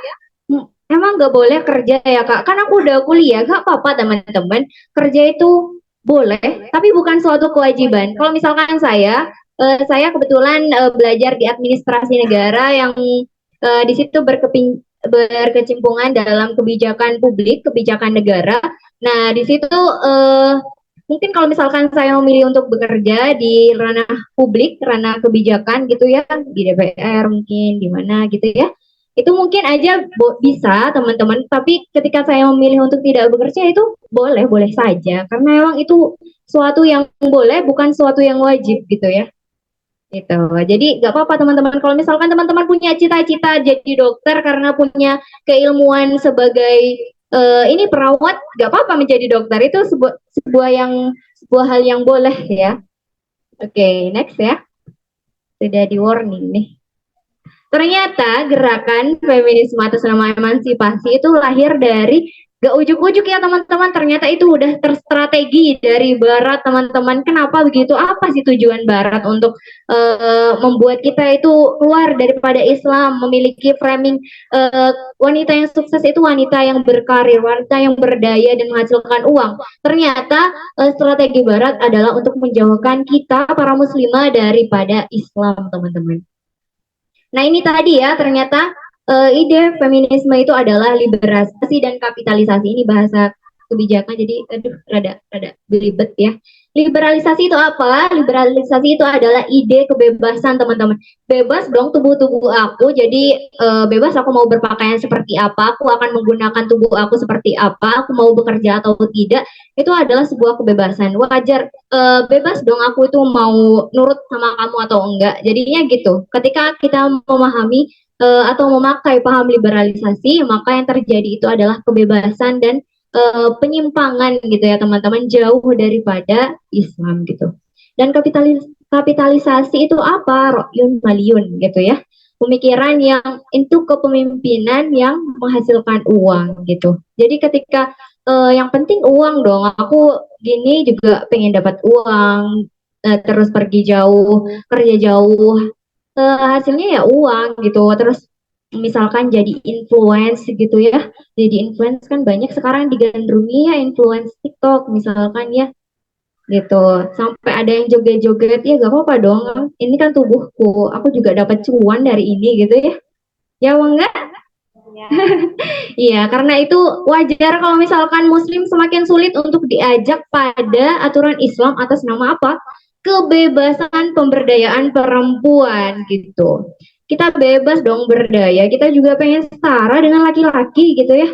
Emang nggak boleh kerja ya Kak? Kan aku udah kuliah, nggak apa-apa teman-teman. Kerja itu boleh, tapi bukan suatu kewajiban. Kalau misalkan saya kebetulan belajar di administrasi negara yang di situ berkecimpungan dalam kebijakan publik, kebijakan negara. Nah, di situ mungkin kalau misalkan saya memilih untuk bekerja di ranah publik, ranah kebijakan gitu ya, di DPR mungkin di mana gitu ya. Itu mungkin aja bisa teman-teman, tapi ketika saya memilih untuk tidak bekerja itu boleh saja karena memang itu suatu yang boleh bukan suatu yang wajib gitu ya. Gitu. Jadi nggak apa-apa teman-teman kalau misalkan teman-teman punya cita-cita jadi dokter karena punya keilmuan sebagai ini perawat, nggak apa-apa menjadi dokter, itu sebuah hal yang boleh ya. Oke, next ya. Sudah di warning nih. Ternyata gerakan feminisme atas nama emansipasi itu lahir dari gak ujuk-ujuk ya teman-teman, ternyata itu udah terstrategi dari barat teman-teman. Kenapa begitu? Apa sih tujuan barat untuk membuat kita itu keluar daripada Islam, memiliki framing wanita yang sukses itu wanita yang berkarir, wanita yang berdaya dan menghasilkan uang. Ternyata strategi barat adalah untuk menjauhkan kita para muslimah daripada Islam teman-teman. Nah ini tadi ya, ternyata ide feminisme itu adalah liberalisasi dan kapitalisasi. Ini bahasa kebijakan, jadi rada belibet ya. Liberalisasi itu apa? Liberalisasi itu adalah ide kebebasan teman-teman. Bebas dong tubuh aku, jadi bebas aku mau berpakaian seperti apa, aku akan menggunakan tubuh aku seperti apa, aku mau bekerja atau tidak, itu adalah sebuah kebebasan. Wajar, bebas dong aku itu mau nurut sama kamu atau enggak. Jadinya gitu, ketika kita memahami atau memakai paham liberalisasi, maka yang terjadi itu adalah kebebasan dan penyimpangan gitu ya teman-teman, jauh daripada Islam gitu. Dan kapitalisasi itu apa? Ro'yun maliyun gitu ya. Pemikiran yang itu kepemimpinan yang menghasilkan uang gitu. Jadi ketika yang penting uang dong, aku gini juga pengen dapat uang, terus pergi jauh, kerja jauh, hasilnya ya uang gitu. Terus misalkan jadi influence gitu ya, jadi influence kan banyak sekarang digandrungi ya, influence TikTok misalkan ya. gitu. Sampai ada yang joget-joget, ya gak apa-apa dong. Ini kan tubuhku, aku juga dapat cuan dari ini gitu ya. Ya enggak? Ya. Iya, karena itu wajar kalau misalkan Muslim semakin sulit untuk diajak pada aturan Islam atas nama apa? Kebebasan pemberdayaan perempuan gitu. Kita bebas dong berdaya, kita juga pengen setara dengan laki-laki gitu ya.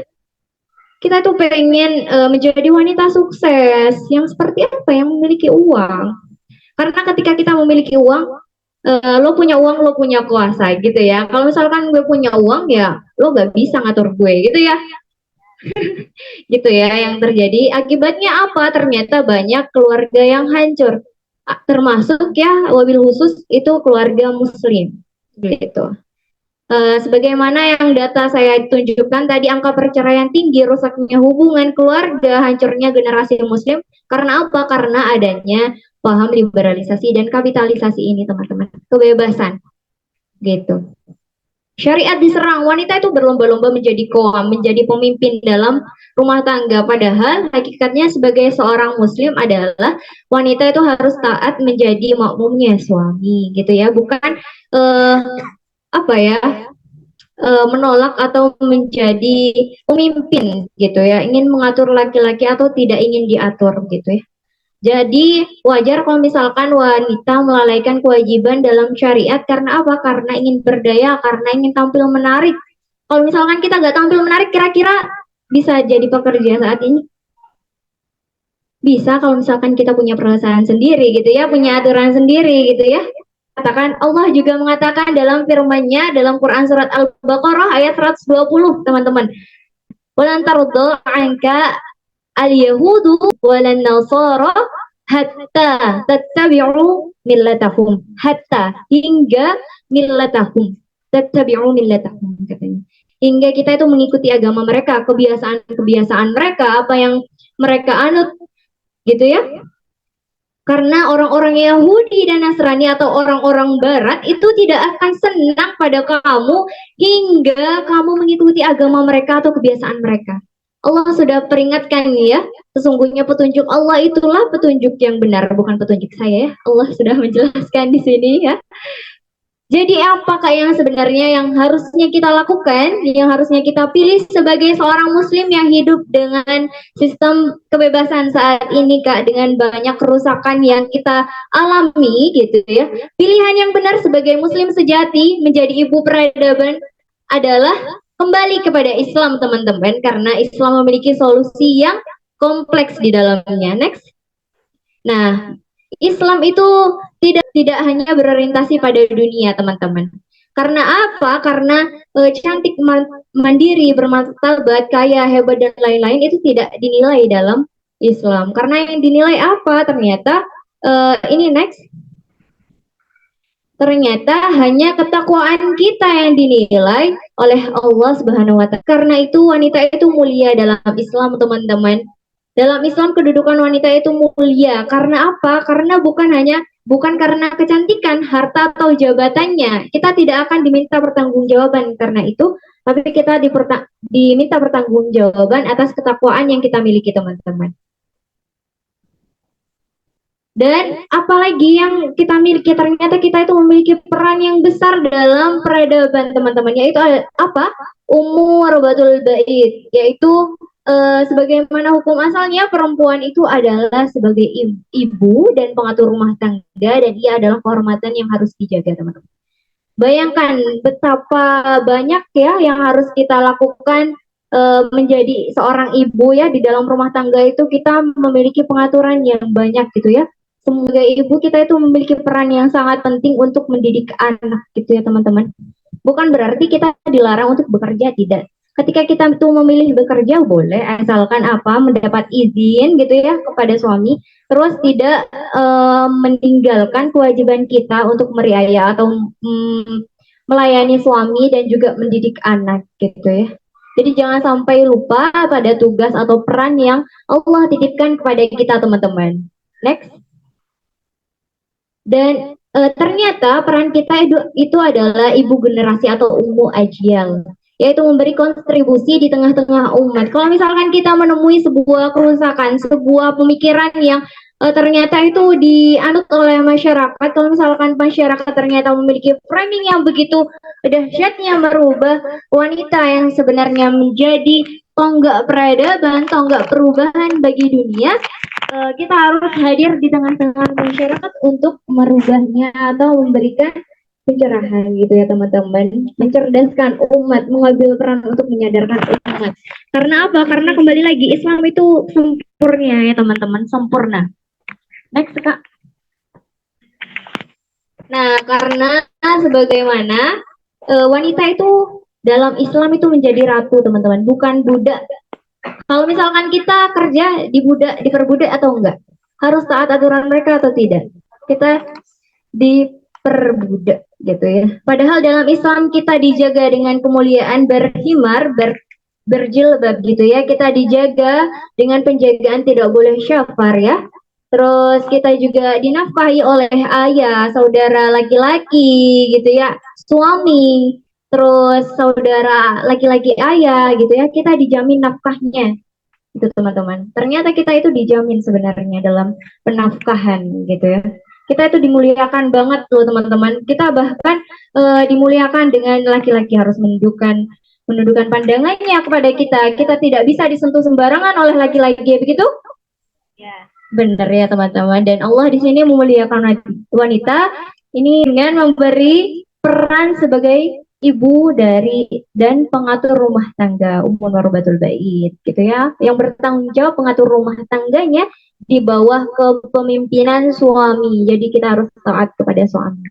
Kita tuh pengen menjadi wanita sukses yang seperti apa? Yang memiliki uang. Karena ketika kita memiliki uang, lo punya uang, lo punya kuasa gitu ya. Kalau misalkan gue punya uang ya, lo gak bisa ngatur gue gitu ya. Gitu ya yang terjadi. Akibatnya apa? Ternyata banyak keluarga yang hancur. Termasuk ya wabil khusus itu keluarga muslim gitu. Sebagaimana yang data saya tunjukkan tadi, angka perceraian tinggi, rusaknya hubungan keluarga, hancurnya generasi muslim karena apa? Karena adanya paham liberalisasi dan kapitalisasi ini teman-teman, kebebasan gitu. Syariat diserang, wanita itu berlomba-lomba menjadi koam, menjadi pemimpin dalam rumah tangga. Padahal hakikatnya sebagai seorang muslim adalah wanita itu harus taat menjadi makmumnya suami gitu ya, bukan apa ya, menolak atau menjadi pemimpin gitu ya, ingin mengatur laki-laki atau tidak ingin diatur gitu ya. Jadi wajar kalau misalkan wanita melalaikan kewajiban dalam syariat karena apa? Karena ingin berdaya, karena ingin tampil menarik. Kalau misalkan kita nggak tampil menarik, kira-kira bisa jadi pekerja saat ini? Bisa kalau misalkan kita punya perusahaan sendiri gitu ya, punya aturan sendiri gitu ya. Katakan Allah juga mengatakan dalam firman-Nya dalam Quran surat Al-Baqarah ayat 120, teman-teman. Walan tarda anka al-yahudu walan nasara hatta tattabi'u millatahum, hatta hingga millatahum, tattabi'u millatahum katanya, hingga kita itu mengikuti agama mereka, kebiasaan mereka, apa yang mereka anut gitu ya. Karena orang-orang Yahudi dan Nasrani atau orang-orang Barat itu tidak akan senang pada kamu hingga kamu mengikuti agama mereka atau kebiasaan mereka. Allah sudah peringatkan ya, sesungguhnya petunjuk Allah itulah petunjuk yang benar, bukan petunjuk saya ya. Allah sudah menjelaskan di sini ya. Jadi apakah yang sebenarnya yang harusnya kita lakukan, yang harusnya kita pilih sebagai seorang muslim yang hidup dengan sistem kebebasan saat ini Kak, dengan banyak kerusakan yang kita alami gitu ya. Pilihan yang benar sebagai muslim sejati menjadi ibu peradaban adalah kembali kepada Islam teman-teman, karena Islam memiliki solusi yang kompleks di dalamnya. Next. Nah, Islam itu tidak hanya berorientasi pada dunia, teman-teman. Karena apa? Karena cantik, mandiri, bermartabat, kaya, hebat dan lain-lain itu tidak dinilai dalam Islam. Karena yang dinilai apa? Ternyata ini next. Ternyata hanya ketakwaan kita yang dinilai oleh Allah Subhanahu wa Ta'ala. Karena itu wanita itu mulia dalam Islam, teman-teman. Dalam Islam kedudukan wanita itu mulia. Karena apa? Karena bukan karena kecantikan, harta atau jabatannya. Kita tidak akan diminta pertanggungjawaban karena itu, tapi kita diminta pertanggungjawaban atas ketakwaan yang kita miliki, teman-teman. Dan apalagi yang kita miliki, ternyata kita itu memiliki peran yang besar dalam peradaban, teman-teman, yaitu apa? Umur batul bait, yaitu sebagaimana hukum asalnya perempuan itu adalah sebagai ibu dan pengatur rumah tangga, dan ia adalah kehormatan yang harus dijaga, teman-teman. Bayangkan betapa banyak ya yang harus kita lakukan menjadi seorang ibu ya, di dalam rumah tangga itu kita memiliki pengaturan yang banyak gitu ya. Sebagai ibu kita itu memiliki peran yang sangat penting untuk mendidik anak gitu ya, teman-teman. Bukan berarti kita dilarang untuk bekerja, tidak. Ketika kita itu memilih bekerja boleh, asalkan apa? Mendapat izin gitu ya kepada suami, terus tidak meninggalkan kewajiban kita untuk meriaya atau melayani suami dan juga mendidik anak gitu ya. Jadi jangan sampai lupa pada tugas atau peran yang Allah titipkan kepada kita, teman-teman. Next. Dan ternyata peran kita itu adalah ibu generasi atau ummu ajyal, yaitu memberi kontribusi di tengah-tengah umat. Kalau misalkan kita menemui sebuah kerusakan, sebuah pemikiran yang ternyata itu dianut oleh masyarakat. Kalau misalkan masyarakat ternyata memiliki framing yang begitu dahsyatnya merubah wanita yang sebenarnya menjadi tonggak peradaban, tonggak perubahan bagi dunia, kita harus hadir di tengah-tengah masyarakat untuk merubahnya atau memberikan pencerahan gitu ya teman-teman, mencerdaskan umat, mengambil peran untuk menyadarkan umat. Karena apa? Karena kembali lagi Islam itu sempurna ya teman-teman, sempurna. Next Kak. Nah, karena sebagaimana wanita itu dalam Islam itu menjadi ratu teman-teman, bukan budak. Kalau misalkan kita kerja diperbudak atau enggak? Harus taat aturan mereka atau tidak? Kita diperbudak gitu ya. Padahal dalam Islam kita dijaga dengan kemuliaan berhimar, berjilbab gitu ya. Kita dijaga dengan penjagaan tidak boleh syafar ya. Terus kita juga dinafkahi oleh ayah, saudara laki-laki gitu ya, suami, terus saudara laki-laki ayah gitu ya. Kita dijamin nafkahnya itu teman-teman. Ternyata kita itu dijamin sebenarnya dalam penafkahan gitu ya. Kita itu dimuliakan banget loh teman-teman. Kita bahkan dimuliakan dengan laki-laki harus menundukkan pandangannya kepada kita. Kita tidak bisa disentuh sembarangan oleh laki-laki, begitu? Ya. Benar ya teman-teman. Dan Allah di sini memuliakan wanita ini dengan memberi peran sebagai ibu dari dan pengatur rumah tangga, ummun warobatul bait gitu ya, yang bertanggung jawab pengatur rumah tangganya di bawah kepemimpinan suami. Jadi kita harus taat kepada suami.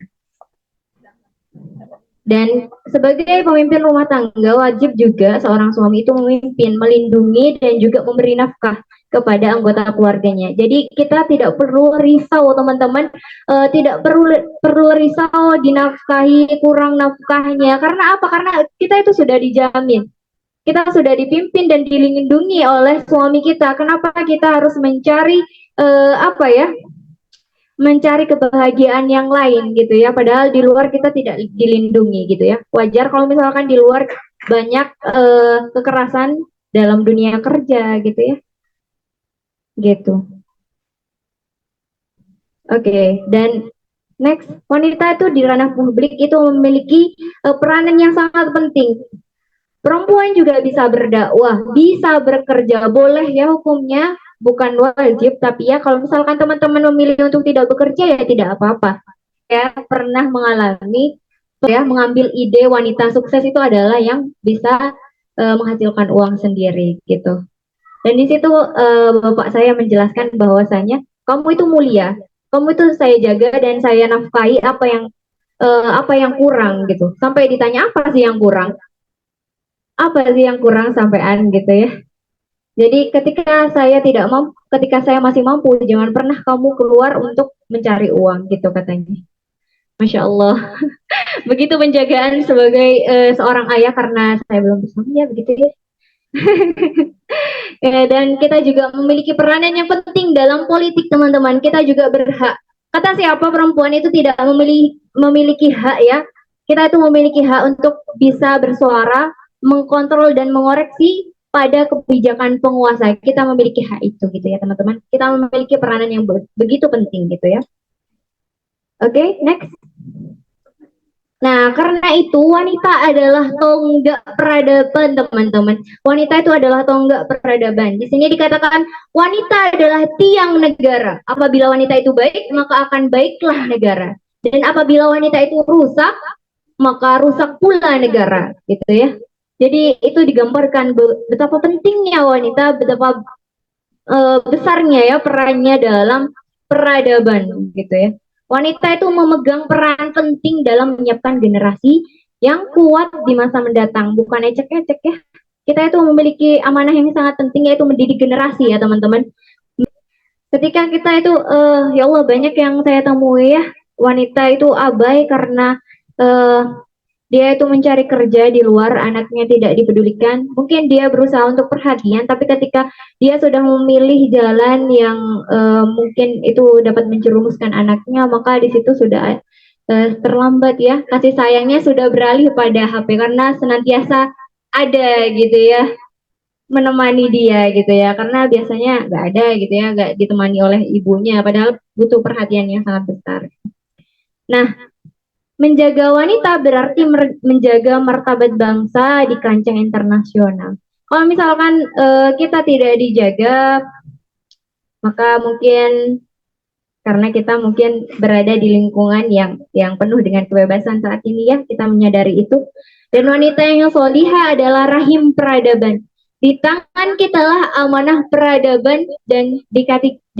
Dan sebagai pemimpin rumah tangga wajib juga seorang suami itu memimpin, melindungi dan juga memberi nafkah kepada anggota keluarganya. Jadi kita tidak perlu risau teman-teman, tidak perlu risau dinafkahi kurang nafkahnya. Karena apa? Karena kita itu sudah dijamin. Kita sudah dipimpin dan dilindungi oleh suami kita. Kenapa kita harus mencari mencari kebahagiaan yang lain gitu ya, padahal di luar kita tidak dilindungi gitu ya. Wajar kalau misalkan di luar banyak kekerasan dalam dunia kerja gitu ya, gitu. Oke, dan next, wanita itu di ranah publik itu memiliki peranan yang sangat penting. Perempuan juga bisa berdakwah, bisa bekerja, boleh ya hukumnya, bukan wajib, tapi ya kalau misalkan teman-teman memilih untuk tidak bekerja ya tidak apa-apa. Ya pernah mengalami ya mengambil ide wanita sukses itu adalah yang bisa menghasilkan uang sendiri gitu. Dan di situ bapak saya menjelaskan bahwasanya kamu itu mulia, kamu itu saya jaga dan saya nafkahi apa yang kurang gitu. Sampai ditanya apa sih yang kurang? Apa sih yang kurang sampean gitu ya. Jadi ketika saya masih mampu, jangan pernah kamu keluar untuk mencari uang gitu katanya. Masya Allah. Begitu penjagaan sebagai seorang ayah karena saya belum bisa ya begitu ya. Ya, dan kita juga memiliki peranan yang penting dalam politik teman-teman. Kita juga berhak. Kata siapa perempuan itu tidak memiliki hak ya. Kita itu memiliki hak untuk bisa bersuara, mengkontrol dan mengoreksi pada kebijakan penguasa. Kita memiliki hak itu gitu ya teman-teman. Kita memiliki peranan yang begitu penting gitu ya. Oke, next. Nah, karena itu wanita adalah tonggak peradaban, teman-teman. Wanita itu adalah tonggak peradaban. Di sini dikatakan wanita adalah tiang negara. Apabila wanita itu baik, maka akan baiklah negara. Dan apabila wanita itu rusak, maka rusak pula negara, gitu ya. Jadi itu digambarkan betapa pentingnya wanita, betapa besarnya ya perannya dalam peradaban, gitu ya. Wanita itu memegang peran penting dalam menyiapkan generasi yang kuat di masa mendatang, bukan ecek-ecek ya. Kita itu memiliki amanah yang sangat penting yaitu mendidik generasi ya teman-teman. Ketika kita itu, ya Allah banyak yang saya temui ya, wanita itu abai karena dia itu mencari kerja di luar, anaknya tidak dipedulikan. Mungkin dia berusaha untuk perhatian, tapi ketika dia sudah memilih jalan yang mungkin itu dapat menjerumuskan anaknya, maka di situ sudah terlambat ya. Kasih sayangnya sudah beralih pada HP karena senantiasa ada gitu ya. menemani dia gitu ya, karena biasanya nggak ada gitu ya, nggak ditemani oleh ibunya, padahal butuh perhatian yang sangat besar. Nah, menjaga wanita berarti menjaga martabat bangsa di kancah internasional. Kalau misalkan kita tidak dijaga, maka mungkin karena kita mungkin berada di lingkungan yang penuh dengan kebebasan saat ini ya, kita menyadari itu. Dan wanita yang solihah adalah rahim peradaban. Di tangan kita lah amanah peradaban, dan di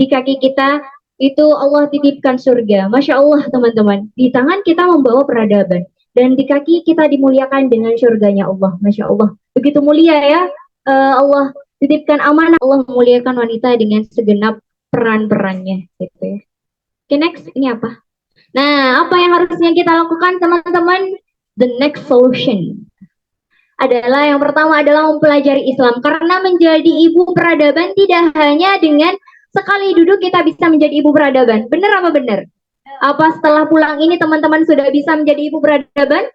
kaki kita itu Allah titipkan surga. Masya Allah teman-teman, di tangan kita membawa peradaban, dan di kaki kita dimuliakan dengan surganya Allah. Masya Allah, begitu mulia ya. Allah titipkan amanah, Allah memuliakan wanita dengan segenap peran-perannya gitu ya. Oke, next, ini apa? Nah, apa yang harusnya kita lakukan teman-teman? The next solution adalah yang pertama adalah mempelajari Islam, karena menjadi ibu peradaban tidak hanya dengan sekali duduk kita bisa menjadi ibu peradaban. Benar apa benar? Apa setelah pulang ini teman-teman sudah bisa menjadi ibu peradaban?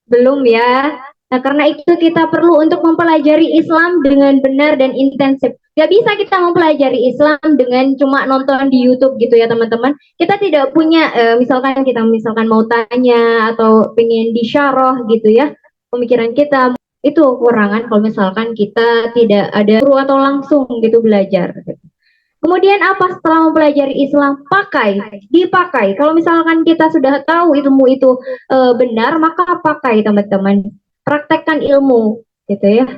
Belum ya. Nah, karena itu kita perlu untuk mempelajari Islam dengan benar dan intensif. Gak bisa kita mempelajari Islam dengan cuma nonton di YouTube gitu ya teman-teman. Kita tidak punya, misalkan kita mau tanya atau pengen disyarah gitu ya, pemikiran kita itu kekurangan kalau misalkan kita tidak ada guru atau langsung gitu belajar. Kemudian apa setelah mempelajari Islam? Dipakai. Kalau misalkan kita sudah tahu ilmu itu benar, maka pakai teman-teman. Praktekkan ilmu gitu ya,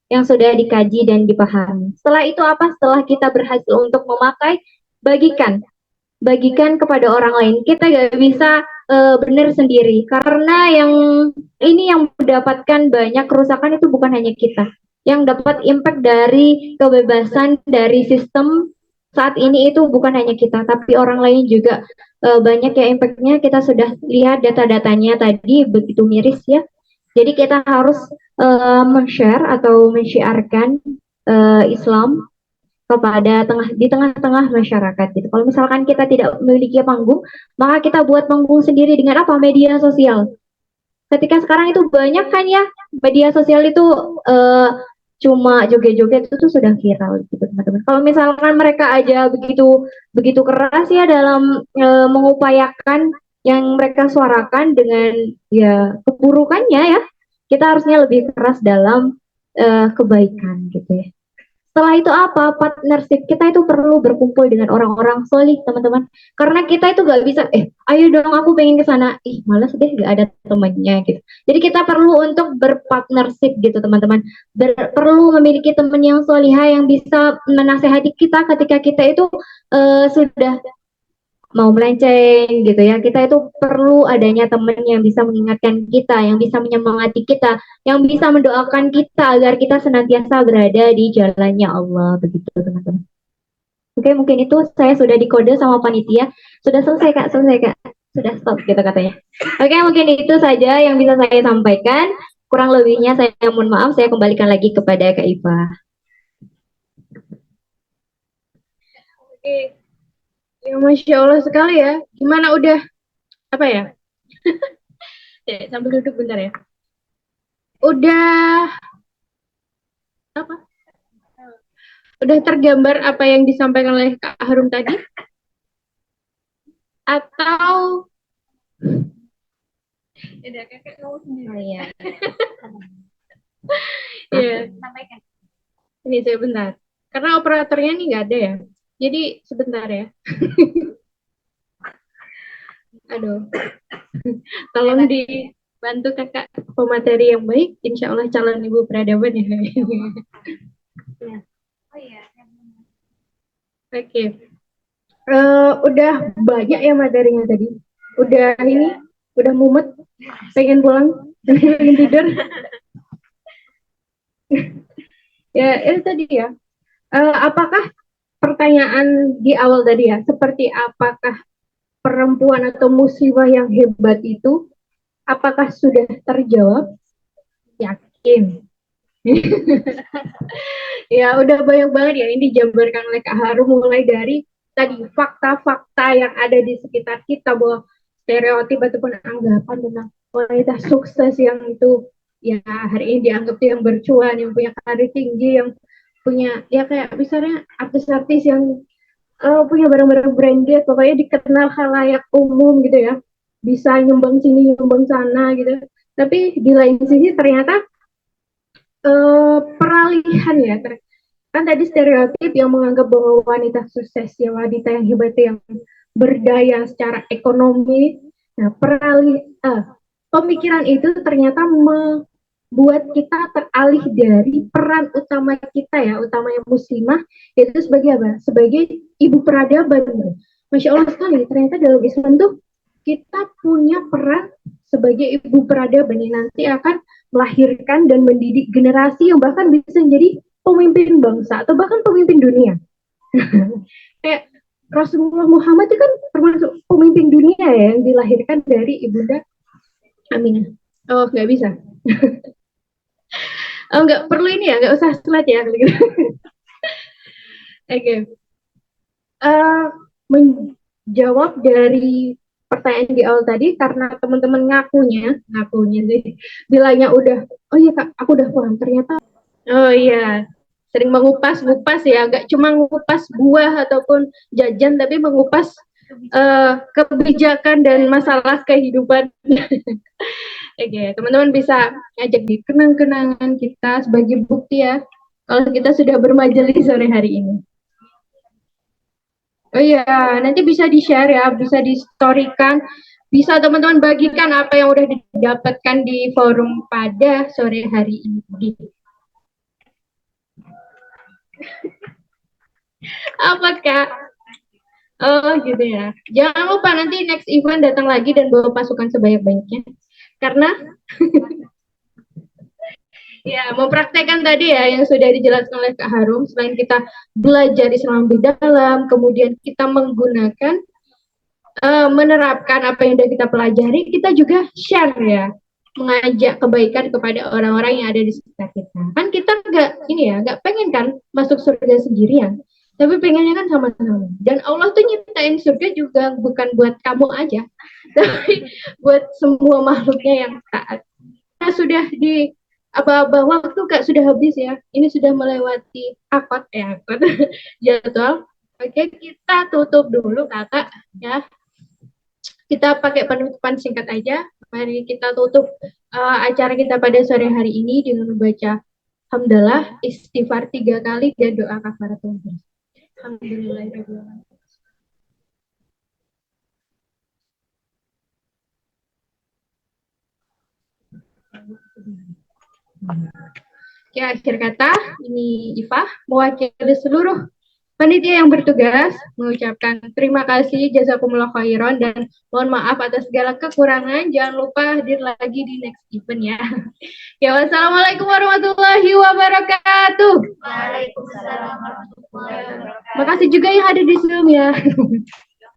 yang sudah dikaji dan dipahami. Setelah itu apa? Setelah kita berhasil untuk memakai, bagikan kepada orang lain. Kita gak bisa benar sendiri, karena yang mendapatkan banyak kerusakan itu bukan hanya kita. Yang dapat impact dari kebebasan dari sistem saat ini itu bukan hanya kita, tapi orang lain juga banyak ya impactnya. Kita sudah lihat data-datanya tadi begitu miris ya. Jadi kita harus men-share atau men-syiarkan Islam kepada di tengah-tengah masyarakat gitu. Kalau misalkan kita tidak memiliki panggung, maka kita buat panggung sendiri dengan apa? Media sosial. Ketika sekarang itu banyak kan ya, media sosial itu cuma joget-joget itu tuh sudah viral gitu teman-teman. Kalau misalkan mereka aja begitu keras ya dalam mengupayakan yang mereka suarakan dengan ya keburukannya ya, kita harusnya lebih keras dalam kebaikan gitu ya. Setelah itu apa? Partnership. Kita itu perlu berkumpul dengan orang-orang solih teman-teman, karena kita itu gak bisa ayo dong aku pengen ke sana, malas deh gak ada temannya gitu. Jadi kita perlu untuk berpartnership gitu teman-teman, perlu memiliki teman yang solihah yang bisa menasehati kita ketika kita itu sudah mau melenceng gitu ya. Kita itu perlu adanya teman yang bisa mengingatkan kita, yang bisa menyemangati kita, yang bisa mendoakan kita agar kita senantiasa berada di jalannya Allah, begitu teman-teman. Oke, mungkin itu saya sudah dikode sama panitia. Sudah selesai kak, sudah stop gitu katanya. Oke, mungkin itu saja yang bisa saya sampaikan. Kurang lebihnya saya mohon maaf, saya kembalikan lagi kepada Kak Iva. Oke. Ya, Masya Allah sekali ya. Gimana udah apa ya? Sambil duduk bentar ya. Udah apa? Udah tergambar apa yang disampaikan oleh Kak Harum tadi? Atau udah kakak kamu sendiri? Oh, iya. Iya. Sampaikan. Ini saya bentar. Karena operatornya ini nggak ada ya. Jadi sebentar ya. Aduh. Tolong dibantu kakak pemateri yang baik. Insya Allah calon ibu peradaban ya. Oh iya. Oke. Udah banyak ya materinya tadi. Udah mumet. Pengen pulang. Pengen tidur. Ya, itu tadi ya. Apakah pertanyaan di awal tadi ya, seperti apakah perempuan atau musibah yang hebat itu, apakah sudah terjawab? Yakin. Ya, udah banyak banget ya ini dijabarkan oleh Kak Harum, mulai dari tadi fakta-fakta yang ada di sekitar kita, bahwa stereotip ataupun anggapan tentang wanita sukses yang itu ya hari ini dianggap yang bercuan, yang punya karir tinggi, yang punya ya kayak misalnya artis-artis yang punya barang-barang branded, pokoknya dikenal khalayak umum gitu ya, bisa nyumbang sini nyumbang sana gitu. Tapi di lain sisi ternyata peralihan ya, kan tadi stereotip yang menganggap bahwa wanita sukses ya wanita yang hebat yang berdaya secara ekonomi. Nah, pemikiran itu ternyata membuat kita teralih dari peran utama kita ya, utama yang muslimah, yaitu sebagai apa? Sebagai ibu peradaban. Masya Allah sekali, ternyata dalam Islam tuh kita punya peran sebagai ibu peradaban yang nanti akan melahirkan dan mendidik generasi yang bahkan bisa menjadi pemimpin bangsa atau bahkan pemimpin dunia. Kayak Rasulullah Muhammad itu kan termasuk pemimpin dunia ya, yang dilahirkan dari ibunda Aminah. Oh, nggak bisa. Oh, nggak perlu ini ya, nggak usah slide ya. Oke. Okay. Menjawab dari pertanyaan di awal tadi, karena teman-teman ngakunya sih, bilangnya udah, oh iya kak, aku udah pulang, ternyata, oh iya, sering mengupas-ngupas ya, nggak cuma mengupas buah ataupun jajan, tapi mengupas kebijakan dan masalah kehidupan. Oke, teman-teman bisa ngajak di kenang-kenangan kita sebagai bukti ya, kalau kita sudah bermajelis sore hari ini. Oh iya, nanti bisa di-share ya, bisa di-storykan, bisa teman-teman bagikan apa yang udah didapatkan di forum pada sore hari ini. Apa Kak? Oh gitu ya. Jangan lupa nanti next event datang lagi dan bawa pasukan sebanyak-banyaknya. Karena ya, mempraktekkan tadi ya yang sudah dijelaskan oleh Kak Harum, selain kita belajar Islam lebih dalam, kemudian kita menggunakan menerapkan apa yang sudah kita pelajari, kita juga share ya, mengajak kebaikan kepada orang-orang yang ada di sekitar kita. Kan kita nggak pengen kan masuk surga sendirian, tapi pengennya kan sama-sama. Dan Allah tuh nyiptain surga juga bukan buat kamu aja, tapi buat semua makhluknya yang taat. Nah, sudah di aba-aba waktu Kak sudah habis ya. Ini sudah melewati akad jadwal. Oke, kita tutup dulu Kakak ya. Kita pakai penutupan singkat aja. Mari kita tutup acara kita pada sore hari ini dengan membaca hamdalah, istighfar 3 kali dan doa kafaratul majlis. Alhamdulillahirobbilalamin. Oke, akhir kata, ini Ifah mewakili seluruh panitia yang bertugas mengucapkan terima kasih, jazakumullah khairan, dan mohon maaf atas segala kekurangan. Jangan lupa hadir lagi di next event ya. Ya, wassalamualaikum warahmatullahi wabarakatuh. Waalaikumsalam warahmatullahi wabarakatuh. Makasih juga yang hadir di Zoom ya.